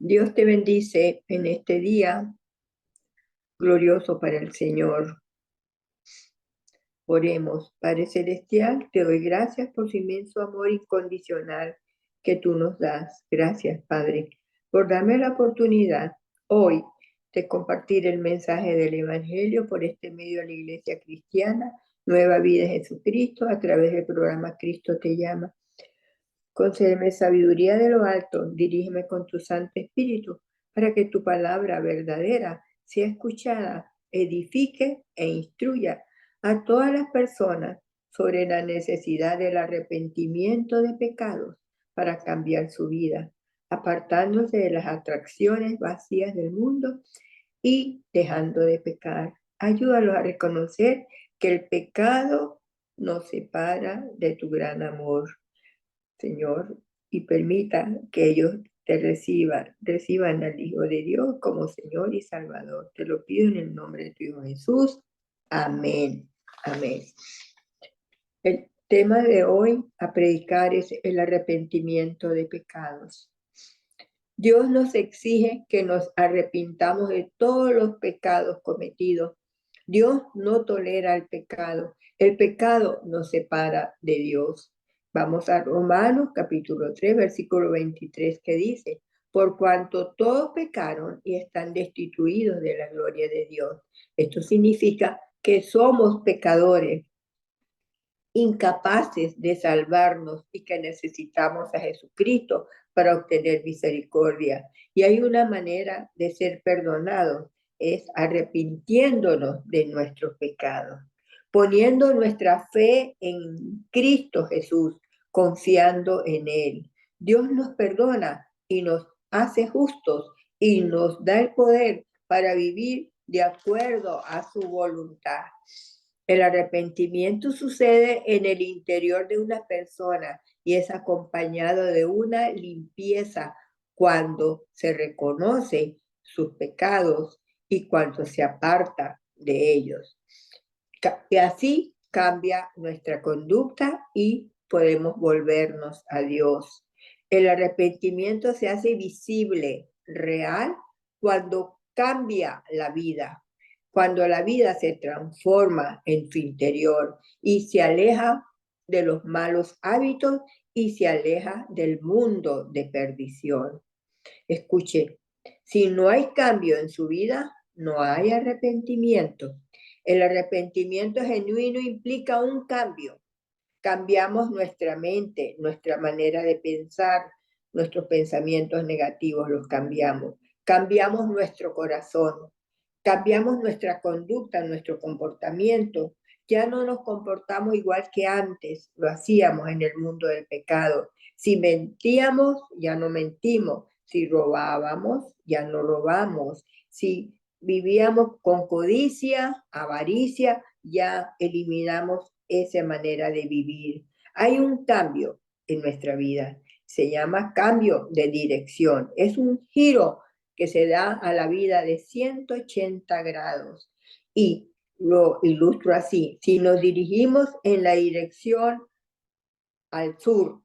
Dios te bendice en este día glorioso para el Señor. Oremos. Padre Celestial, te doy gracias por su inmenso amor incondicional que tú nos das. Gracias, Padre, por darme la oportunidad hoy de compartir el mensaje del Evangelio por este medio de la Iglesia Cristiana, Nueva Vida de Jesucristo, a través del programa Cristo te llama. Concédeme sabiduría de lo alto, dirígeme con tu Santo Espíritu, para que tu palabra verdadera sea escuchada, edifique e instruya a todas las personas sobre la necesidad del arrepentimiento de pecados para cambiar su vida, apartándose de las atracciones vacías del mundo y dejando de pecar. Ayúdalos a reconocer que el pecado nos separa de tu gran amor, Señor, y permita que ellos te reciban al Hijo de Dios como Señor y Salvador. Te lo pido en el nombre de tu Hijo Jesús. Amén. Amén. El tema de hoy a predicar es el arrepentimiento de pecados. Dios nos exige que nos arrepintamos de todos los pecados cometidos. Dios no tolera el pecado. El pecado nos separa de Dios. Vamos a Romanos capítulo 3, versículo 23, que dice: por cuanto todos pecaron y están destituidos de la gloria de Dios. Esto significa que somos pecadores, incapaces de salvarnos y que necesitamos a Jesucristo para obtener misericordia. Y hay una manera de ser perdonados, es arrepintiéndonos de nuestros pecados, poniendo nuestra fe en Cristo Jesús, confiando en Él. Dios nos perdona y nos hace justos y nos da el poder para vivir de acuerdo a su voluntad. El arrepentimiento sucede en el interior de una persona y es acompañado de una limpieza cuando se reconoce sus pecados y cuando se aparta de ellos. Y así cambia nuestra conducta y podemos volvernos a Dios. El arrepentimiento se hace visible, real, cuando cambia la vida, cuando la vida se transforma en su interior y se aleja de los malos hábitos y se aleja del mundo de perdición. Escuche, si no hay cambio en su vida, no hay arrepentimiento. El arrepentimiento genuino implica un cambio. Cambiamos nuestra mente, nuestra manera de pensar, nuestros pensamientos negativos los cambiamos. Cambiamos nuestro corazón, cambiamos nuestra conducta, nuestro comportamiento. Ya no nos comportamos igual que antes lo hacíamos en el mundo del pecado. Si mentíamos, ya no mentimos. Si robábamos, ya no robamos. Si vivíamos con codicia, avaricia, ya eliminamos esa manera de vivir. Hay un cambio en nuestra vida. Se llama cambio de dirección. Es un giro que se da a la vida de 180 grados. Y lo ilustro así: si nos dirigimos en la dirección al sur,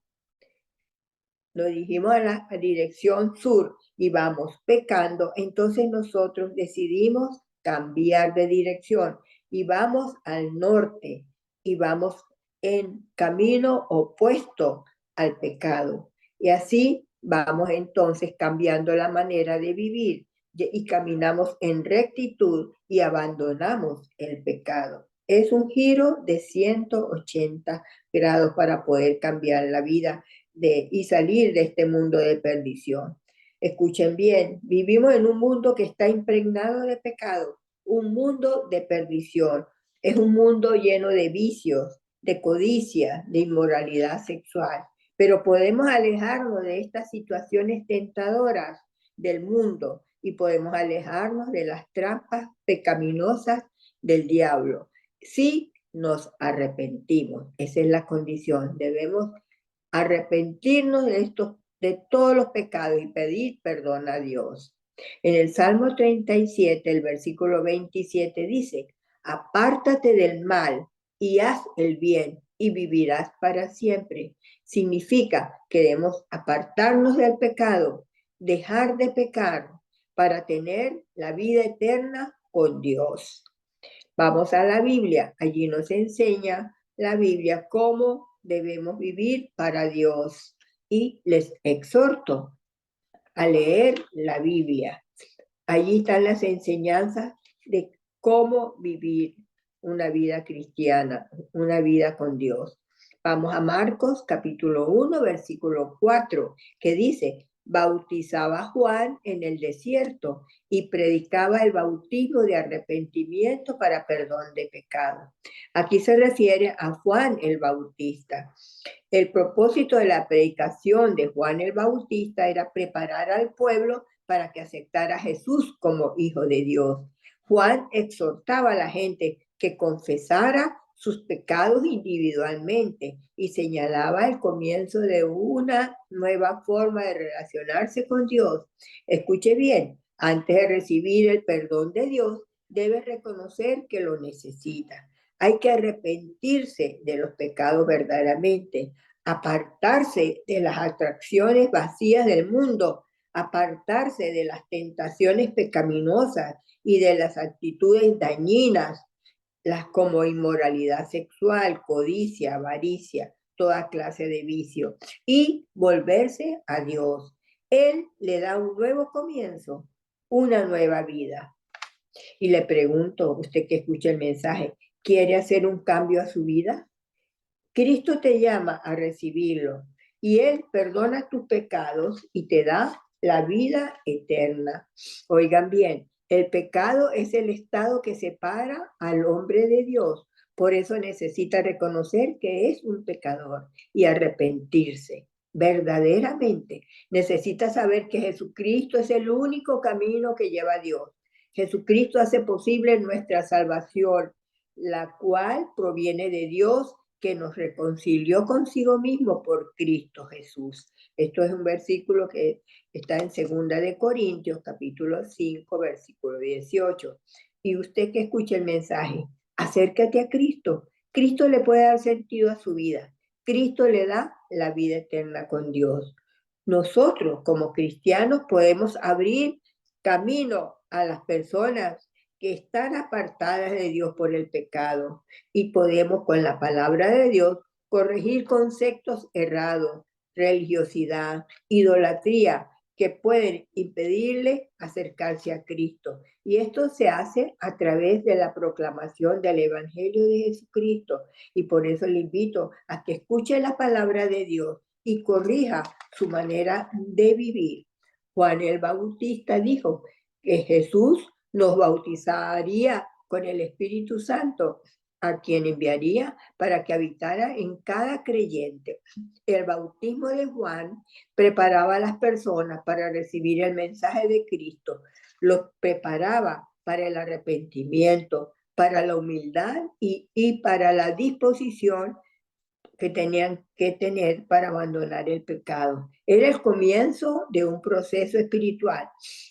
nos dirigimos a la dirección sur y vamos pecando, entonces nosotros decidimos cambiar de dirección y vamos al norte y vamos en camino opuesto al pecado. Y así vamos entonces cambiando la manera de vivir y caminamos en rectitud y abandonamos el pecado. Es un giro de 180 grados para poder cambiar la vida y salir de este mundo de perdición. Escuchen bien, vivimos en un mundo que está impregnado de pecado, un mundo de perdición. Es un mundo lleno de vicios, de codicia, de inmoralidad sexual. Pero podemos alejarnos de estas situaciones tentadoras del mundo y podemos alejarnos de las trampas pecaminosas del diablo. Si nos arrepentimos, esa es la condición. Debemos arrepentirnos de todos los pecados y pedir perdón a Dios. En el Salmo 37, el versículo 27 dice: apártate del mal y haz el bien y vivirás para siempre. Significa que debemos apartarnos del pecado dejar de pecar para tener la vida eterna con Dios. Vamos a la Biblia, allí nos enseña la Biblia cómo debemos vivir para Dios. Y les exhorto a leer la Biblia. Allí están las enseñanzas de cómo vivir una vida cristiana, una vida con Dios. Vamos a Marcos capítulo 1, versículo 4, que dice, bautizaba a Juan en el desierto y predicaba el bautismo de arrepentimiento para perdón de pecado. Aquí se refiere a Juan el Bautista. El propósito de la predicación de Juan el Bautista era preparar al pueblo para que aceptara a Jesús como hijo de Dios. Juan exhortaba a la gente que confesara sus pecados individualmente y señalaba el comienzo de una nueva forma de relacionarse con Dios. Escuche bien, antes de recibir el perdón de Dios, debe reconocer que lo necesita. Hay que arrepentirse de los pecados verdaderamente, apartarse de las atracciones vacías del mundo, apartarse de las tentaciones pecaminosas y de las actitudes dañinas, las como inmoralidad sexual, codicia, avaricia, toda clase de vicio, y volverse a Dios. Él le da un nuevo comienzo, una nueva vida. Y le pregunto, usted que escucha el mensaje, ¿quiere hacer un cambio a su vida? Cristo te llama a recibirlo y Él perdona tus pecados y te da la vida eterna. Oigan bien, el pecado es el estado que separa al hombre de Dios. Por eso necesita reconocer que es un pecador y arrepentirse. Verdaderamente necesita saber que Jesucristo es el único camino que lleva a Dios. Jesucristo hace posible nuestra salvación, la cual proviene de Dios que nos reconcilió consigo mismo por Cristo Jesús. Esto es un versículo que está en 2 Corintios, capítulo 5, versículo 18. Y usted que escucha el mensaje, acércate a Cristo. Cristo le puede dar sentido a su vida. Cristo le da la vida eterna con Dios. Nosotros como cristianos podemos abrir camino a las personas que están apartadas de Dios por el pecado y podemos con la palabra de Dios corregir conceptos errados, religiosidad, idolatría que pueden impedirle acercarse a Cristo. Y esto se hace a través de la proclamación del Evangelio de Jesucristo. Y por eso le invito a que escuche la palabra de Dios y corrija su manera de vivir. Juan el Bautista dijo que Jesús nos bautizaría con el Espíritu Santo, a quien enviaría para que habitara en cada creyente. El bautismo de Juan preparaba a las personas para recibir el mensaje de Cristo, los preparaba para el arrepentimiento, para la humildad y para la disposición que tenían que tener para abandonar el pecado. Era el comienzo de un proceso espiritual.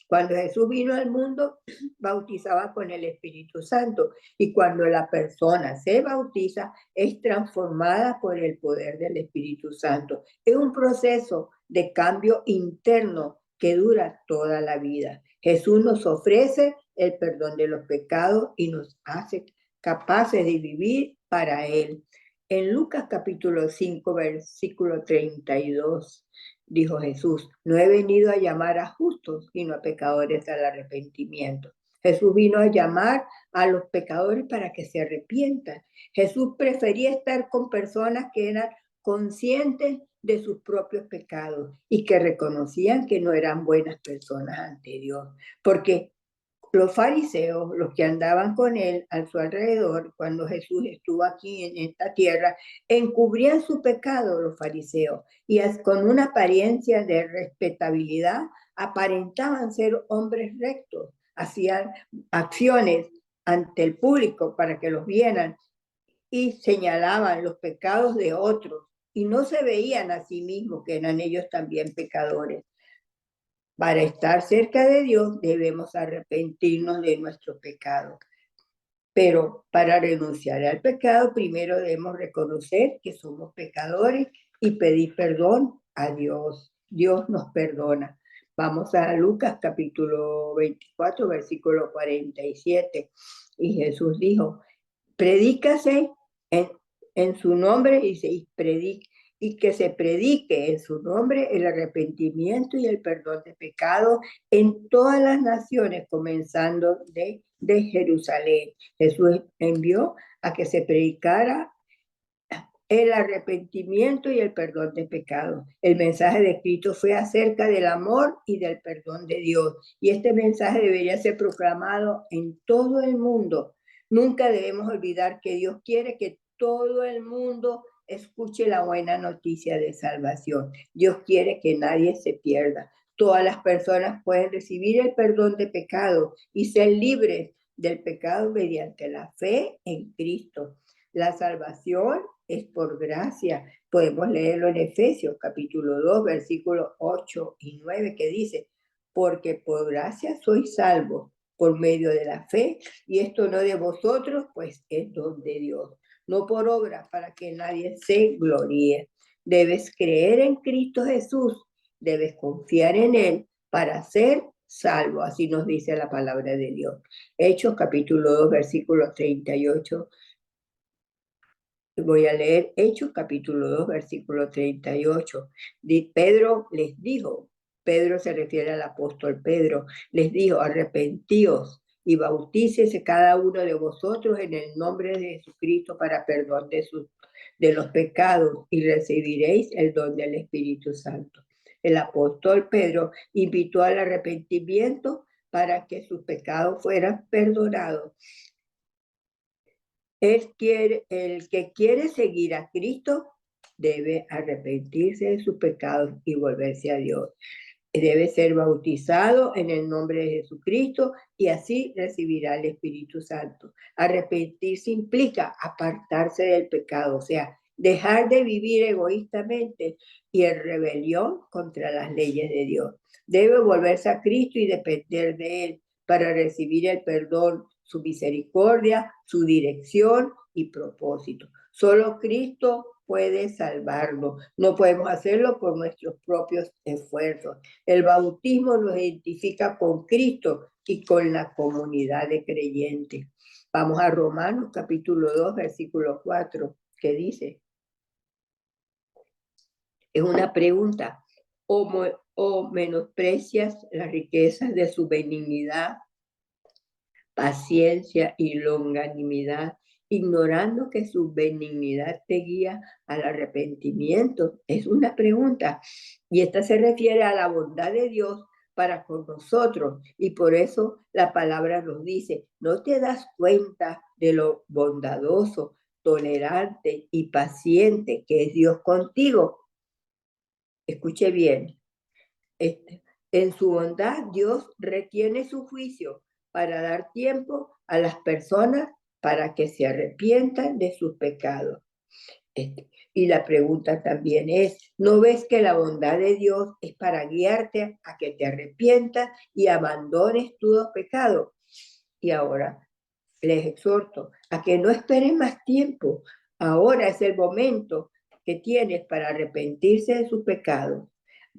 Cuando Jesús vino al mundo, bautizaba con el Espíritu Santo y cuando la persona se bautiza, es transformada por el poder del Espíritu Santo. Es un proceso de cambio interno que dura toda la vida. Jesús nos ofrece el perdón de los pecados y nos hace capaces de vivir para Él. En Lucas capítulo 5, versículo 32, dijo Jesús, no he venido a llamar a justos, sino a pecadores al arrepentimiento. Jesús vino a llamar a los pecadores para que se arrepientan. Jesús prefería estar con personas que eran conscientes de sus propios pecados y que reconocían que no eran buenas personas ante Dios. Porque los fariseos, los que andaban con él a su alrededor, cuando Jesús estuvo aquí en esta tierra, encubrían su pecado, los fariseos, y con una apariencia de respetabilidad aparentaban ser hombres rectos, hacían acciones ante el público para que los vieran y señalaban los pecados de otros y no se veían a sí mismos que eran ellos también pecadores. Para estar cerca de Dios debemos arrepentirnos de nuestro pecado. Pero para renunciar al pecado, primero debemos reconocer que somos pecadores y pedir perdón a Dios. Dios nos perdona. Vamos a Lucas capítulo 24, versículo 47. Y Jesús dijo, predícase en su nombre y que se predique en su nombre el arrepentimiento y el perdón de pecados en todas las naciones, comenzando de Jerusalén. Jesús envió a que se predicara el arrepentimiento y el perdón de pecados. El mensaje de Cristo fue acerca del amor y del perdón de Dios. Y este mensaje debería ser proclamado en todo el mundo. Nunca debemos olvidar que Dios quiere que todo el mundo escuche la buena noticia de salvación. Dios quiere que nadie se pierda. Todas las personas pueden recibir el perdón de pecado y ser libres del pecado mediante la fe en Cristo. La salvación es por gracia. Podemos leerlo en Efesios capítulo 2, versículos 8 y 9, que dice, porque por gracia sois salvos por medio de la fe, y esto no de vosotros, pues es don de Dios, no por obra, para que nadie se gloríe. Debes creer en Cristo Jesús, debes confiar en Él para ser salvo, así nos dice la palabra de Dios. Hechos capítulo 2, versículo 38. Voy a leer Hechos capítulo 2, versículo 38. Pedro les dijo, Pedro se refiere al apóstol Pedro, les dijo, arrepentíos y bautícese cada uno de vosotros en el nombre de Jesucristo para perdón de los pecados y recibiréis el don del Espíritu Santo. El apóstol Pedro invitó al arrepentimiento para que sus pecados fueran perdonados. El que quiere seguir a Cristo debe arrepentirse de sus pecados y volverse a Dios. Debe ser bautizado en el nombre de Jesucristo y así recibirá el Espíritu Santo. Arrepentirse implica apartarse del pecado, o sea, dejar de vivir egoístamente y en rebelión contra las leyes de Dios. Debe volverse a Cristo y depender de Él para recibir el perdón, su misericordia, su dirección y propósito. Solo Cristo puede salvarnos. No podemos hacerlo por nuestros propios esfuerzos. El bautismo nos identifica con Cristo y con la comunidad de creyentes. Vamos a Romanos capítulo 2, versículo 4, que dice, es una pregunta, o menosprecias las riquezas de su benignidad, paciencia y longanimidad, ignorando que su benignidad te guía al arrepentimiento. Es una pregunta y esta se refiere a la bondad de Dios para con nosotros y por eso la palabra nos dice, ¿no te das cuenta de lo bondadoso, tolerante y paciente que es Dios contigo? Escuche bien, en su bondad, Dios retiene su juicio para dar tiempo a las personas para que se arrepientan de sus pecados. Y la pregunta también es, ¿no ves que la bondad de Dios es para guiarte a que te arrepientas y abandones tus pecados? Y ahora les exhorto a que no esperen más tiempo. Ahora es el momento que tienes para arrepentirse de sus pecados.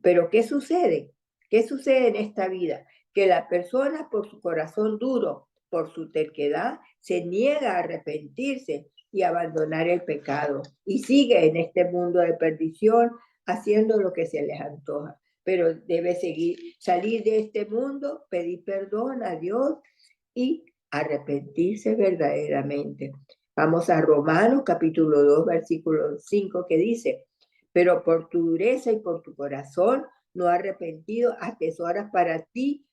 Pero ¿qué sucede? ¿Qué sucede en esta vida? Que la persona por su corazón duro, por su terquedad, se niega a arrepentirse y abandonar el pecado y sigue en este mundo de perdición haciendo lo que se les antoja. Pero debe salir de este mundo, pedir perdón a Dios y arrepentirse verdaderamente. Vamos a Romanos capítulo 2, versículo 5 que dice, pero por tu dureza y por tu corazón no arrepentido atesoras para ti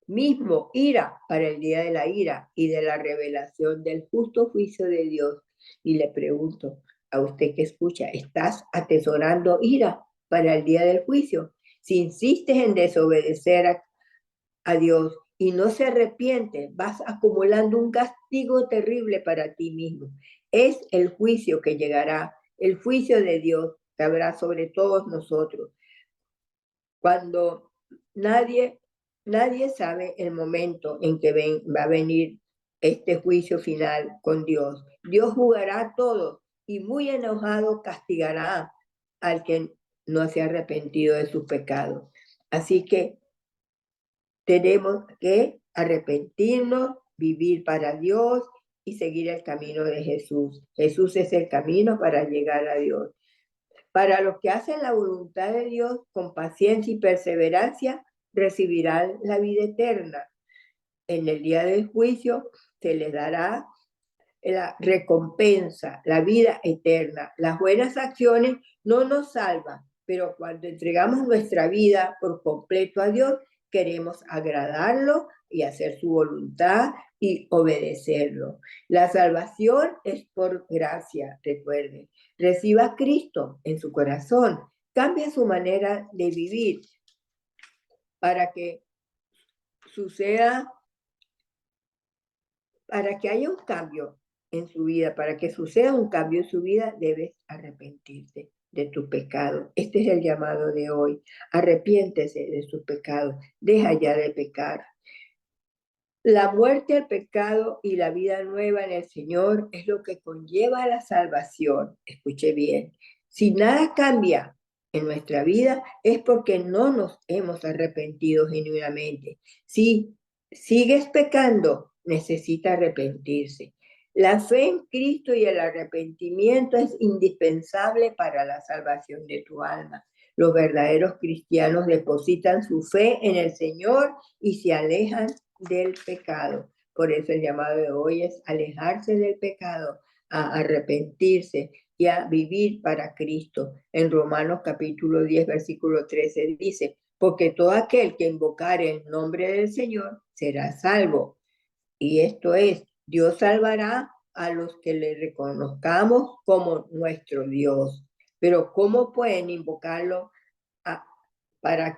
mismo ira para el día de la ira y de la revelación del justo juicio de Dios. Y le pregunto a usted que escucha, ¿estás atesorando ira para el día del juicio? Si insistes en desobedecer a Dios y no se arrepiente, vas acumulando un castigo terrible para ti mismo. Es el juicio que llegará, el juicio de Dios que habrá sobre todos nosotros. Cuando nadie sabe el momento en que va a venir este juicio final con Dios. Dios jugará todo y muy enojado castigará al que no se ha arrepentido de sus pecados. Así que tenemos que arrepentirnos, vivir para Dios y seguir el camino de Jesús. Jesús es el camino para llegar a Dios. Para los que hacen la voluntad de Dios con paciencia y perseverancia, recibirán la vida eterna. En el día del juicio se les dará la recompensa, la vida eterna. Las buenas acciones no nos salvan, pero cuando entregamos nuestra vida por completo a Dios, queremos agradarlo y hacer su voluntad y obedecerlo. La salvación es por gracia, recuerden. Reciba a Cristo en su corazón, cambie su manera de vivir para que suceda, para que haya un cambio en su vida, para que suceda un cambio en su vida, debes arrepentirte de tu pecado. Este es el llamado de hoy. Arrepiéntese de sus pecados. Deja ya de pecar. La muerte al pecado y la vida nueva en el Señor es lo que conlleva la salvación. Escuche bien. Si nada cambia en nuestra vida es porque no nos hemos arrepentido genuinamente. Si sigues pecando, necesita arrepentirse. La fe en Cristo y el arrepentimiento es indispensable para la salvación de tu alma. Los verdaderos cristianos depositan su fe en el Señor y se alejan del pecado. Por eso el llamado de hoy es alejarse del pecado, a arrepentirse y a vivir para Cristo. En Romanos capítulo 10, versículo 13 dice, porque todo aquel que invocare el nombre del Señor será salvo. Y esto es, Dios salvará a los que le reconozcamos como nuestro Dios. Pero ¿cómo pueden invocarlo para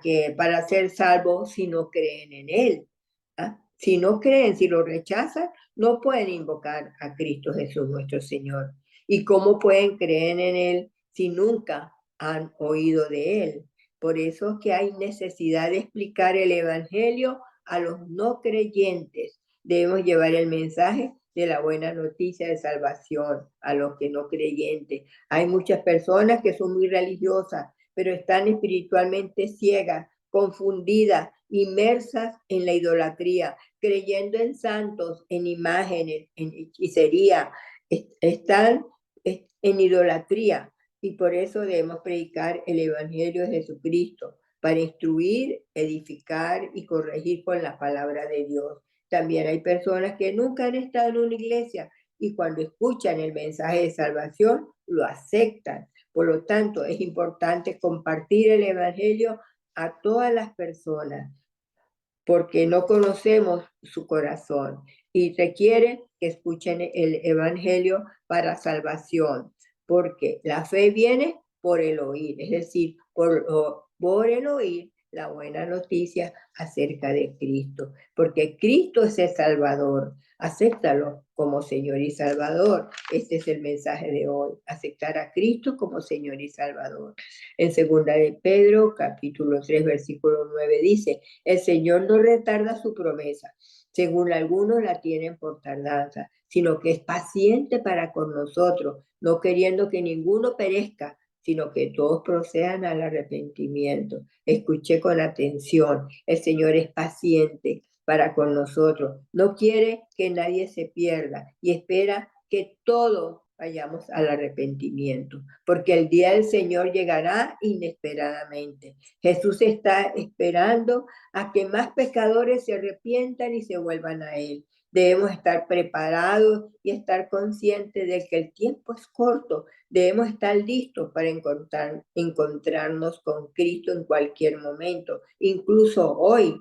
ser salvos si no creen en Él? ¿Ah? Si no creen, si lo rechazan, no pueden invocar a Cristo Jesús nuestro Señor. ¿Y cómo pueden creer en Él si nunca han oído de Él? Por eso es que hay necesidad de explicar el Evangelio a los no creyentes. Debemos llevar el mensaje de la buena noticia de salvación a los que no creyentes. Hay muchas personas que son muy religiosas, pero están espiritualmente ciegas, confundidas, inmersas en la idolatría, creyendo en santos, en imágenes, en hechicería, están en idolatría. Y por eso debemos predicar el Evangelio de Jesucristo, para instruir, edificar y corregir con la palabra de Dios. También hay personas que nunca han estado en una iglesia y cuando escuchan el mensaje de salvación, lo aceptan. Por lo tanto, es importante compartir el Evangelio a todas las personas, porque no conocemos su corazón y requiere que escuchen el Evangelio para salvación, porque la fe viene por el oír, es decir, por el oír la buena noticia acerca de Cristo, porque Cristo es el Salvador. Acéptalo como Señor y Salvador. Este es el mensaje de hoy, aceptar a Cristo como Señor y Salvador. En segunda de Pedro, capítulo 3, versículo 9 dice, el Señor no retarda su promesa, según algunos la tienen por tardanza, sino que es paciente para con nosotros, no queriendo que ninguno perezca, sino que todos procedan al arrepentimiento. Escuché con atención, el Señor es paciente para con nosotros, no quiere que nadie se pierda y espera que todos vayamos al arrepentimiento, porque el día del Señor llegará inesperadamente. Jesús está esperando a que más pecadores se arrepientan y se vuelvan a Él. Debemos estar preparados y estar conscientes de que el tiempo es corto. Debemos estar listos para encontrarnos con Cristo en cualquier momento, incluso hoy.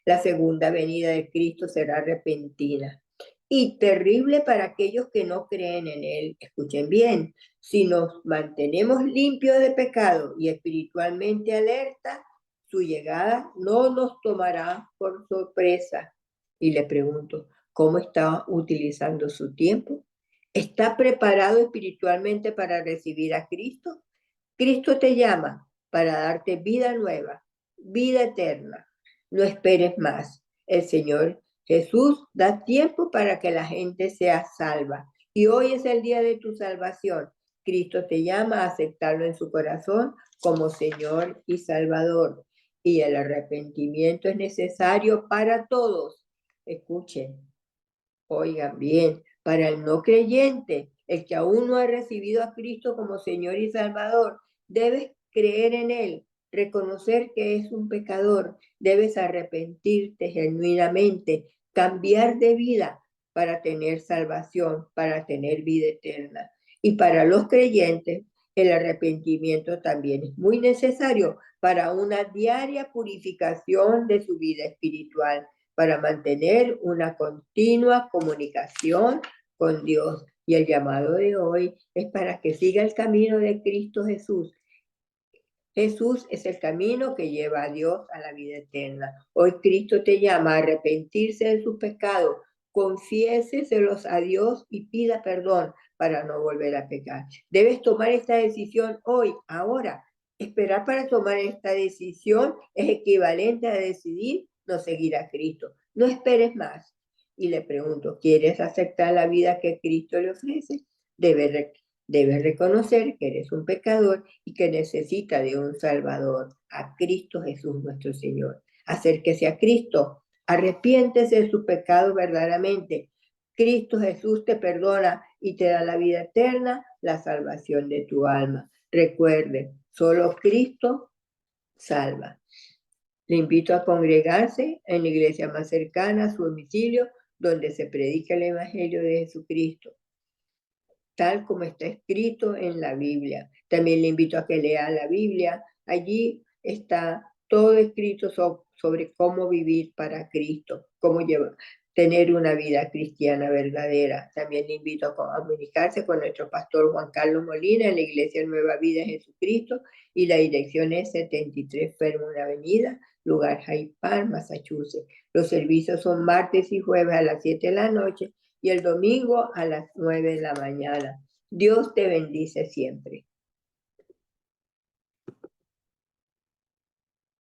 La segunda venida de Cristo será repentina y terrible para aquellos que no creen en Él. Escuchen bien, si nos mantenemos limpios de pecado y espiritualmente alerta, su llegada no nos tomará por sorpresa. Y le pregunto, ¿cómo está utilizando su tiempo? ¿Está preparado espiritualmente para recibir a Cristo? Cristo te llama para darte vida nueva, vida eterna. No esperes más. El Señor Jesús da tiempo para que la gente sea salva. Y hoy es el día de tu salvación. Cristo te llama a aceptarlo en su corazón como Señor y Salvador. y el arrepentimiento es necesario para todos. Escuchen, oigan bien, para el no creyente, el que aún no ha recibido a Cristo como Señor y Salvador, debes creer en Él, reconocer que es un pecador, debes arrepentirte genuinamente, cambiar de vida para tener salvación, para tener vida eterna. Y para los creyentes, el arrepentimiento también es muy necesario para una diaria purificación de su vida espiritual, para mantener una continua comunicación con Dios. Y el llamado de hoy es para que siga el camino de Cristo Jesús. Jesús es el camino que lleva a Dios a la vida eterna. Hoy Cristo te llama a arrepentirse de sus pecados, confiéseselos a Dios y pida perdón para no volver a pecar. Debes tomar esta decisión hoy, ahora. Esperar para tomar esta decisión es equivalente a decidir no seguir a Cristo. No esperes más. Y le pregunto, ¿quieres aceptar la vida que Cristo le ofrece? Debes reconocer que eres un pecador y que necesita de un Salvador, a Cristo Jesús nuestro Señor. Acérquese a Cristo, arrepiéntese de su pecado verdaderamente. Cristo Jesús te perdona y te da la vida eterna, la salvación de tu alma. Recuerde, solo Cristo salva. Le invito a congregarse en la iglesia más cercana a su domicilio, donde se predica el Evangelio de Jesucristo, tal como está escrito en la Biblia. También le invito a que lea la Biblia. Allí está todo escrito sobre cómo vivir para Cristo, cómo tener una vida cristiana verdadera. También le invito a comunicarse con nuestro pastor Juan Carlos Molina en la Iglesia Nueva Vida de Jesucristo, y la dirección es 73 Fairmont Avenida, lugar Hyde Park, Massachusetts. Los servicios son martes y jueves a las 7 de la noche y el domingo a las 9 de la mañana. Dios te bendice siempre.